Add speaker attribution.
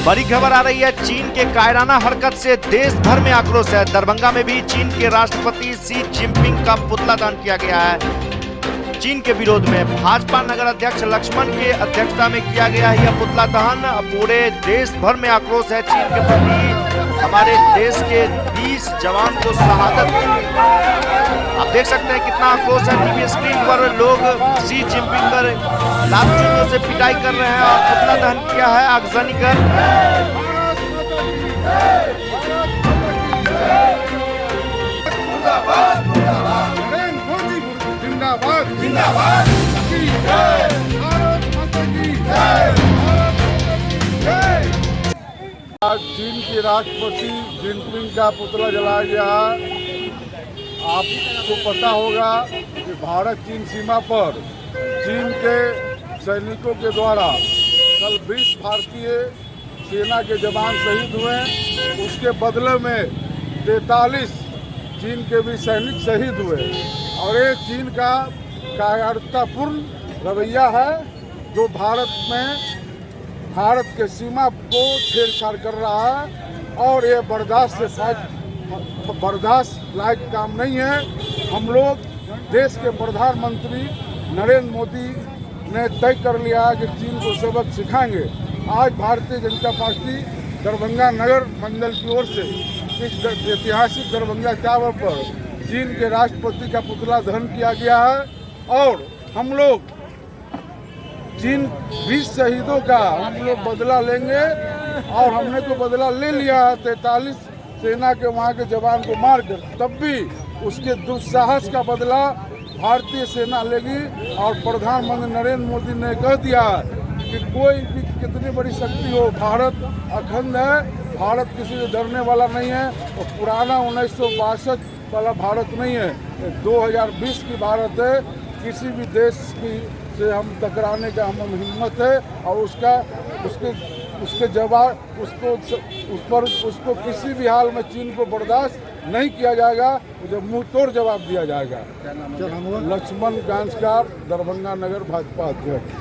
Speaker 1: बड़ी खबर आ रही है, चीन के कायराना हरकत से देश भर में आक्रोश है। दरभंगा में भी चीन के राष्ट्रपति शी जिनपिंग का पुतला दहन किया गया है। चीन के विरोध में भाजपा नगर अध्यक्ष लक्ष्मण के अध्यक्षता में किया गया यह पुतला दहन। पूरे देश भर में आक्रोश है चीन के प्रति। हमारे देश के 20 जवान को शहादत। आप देख सकते हैं कितना आक्रोश है। टीवी स्क्रीन पर लोग शी जिनपिंग पर लात जूतों से पिटाई कर रहे हैं और पुतला दहन किया है आगजनी कर।
Speaker 2: आज चीन के राष्ट्रपति जिनपिंग का पुतला जलाया गया है। आपको पता होगा कि भारत चीन सीमा पर चीन के सैनिकों के द्वारा कल 20 भारतीय सेना के जवान शहीद हुए। उसके बदले में 43 चीन के भी सैनिक शहीद हुए और ये चीन का कायरतापूर्ण रवैया है जो भारत के सीमा को छेड़छाड़ कर रहा है और ये बर्दाश्त लायक काम नहीं है। हम लोग देश के प्रधानमंत्री नरेंद्र मोदी ने तय कर लिया है कि चीन को सबक सिखाएंगे। आज भारतीय जनता पार्टी दरभंगा नगर मंडल की ओर से इस ऐतिहासिक दरभंगा टावर पर चीन के राष्ट्रपति का पुतला दहन किया गया है और हम लोग चीन 20 शहीदों का हम लोग बदला लेंगे और हमने तो बदला ले लिया है 43 सेना के वहाँ के जवान को मारकर। तब भी उसके दुस्साहस का बदला भारतीय सेना लेगी और प्रधानमंत्री नरेंद्र मोदी ने कह दिया कि कोई भी कितनी बड़ी शक्ति हो, भारत अखंड है, भारत किसी से डरने वाला नहीं है और पुराना 1962 वाला भारत नहीं है, 2020 की भारत है। किसी भी देश की से हम टकराने का हम हिम्मत है और उसके जवाब उसको किसी भी हाल में चीन को बर्दाश्त नहीं किया जाएगा। जब मुंह तोड़ जवाब दिया जाएगा। लक्ष्मण गांस्कार, दरभंगा नगर भाजपा अध्यक्ष।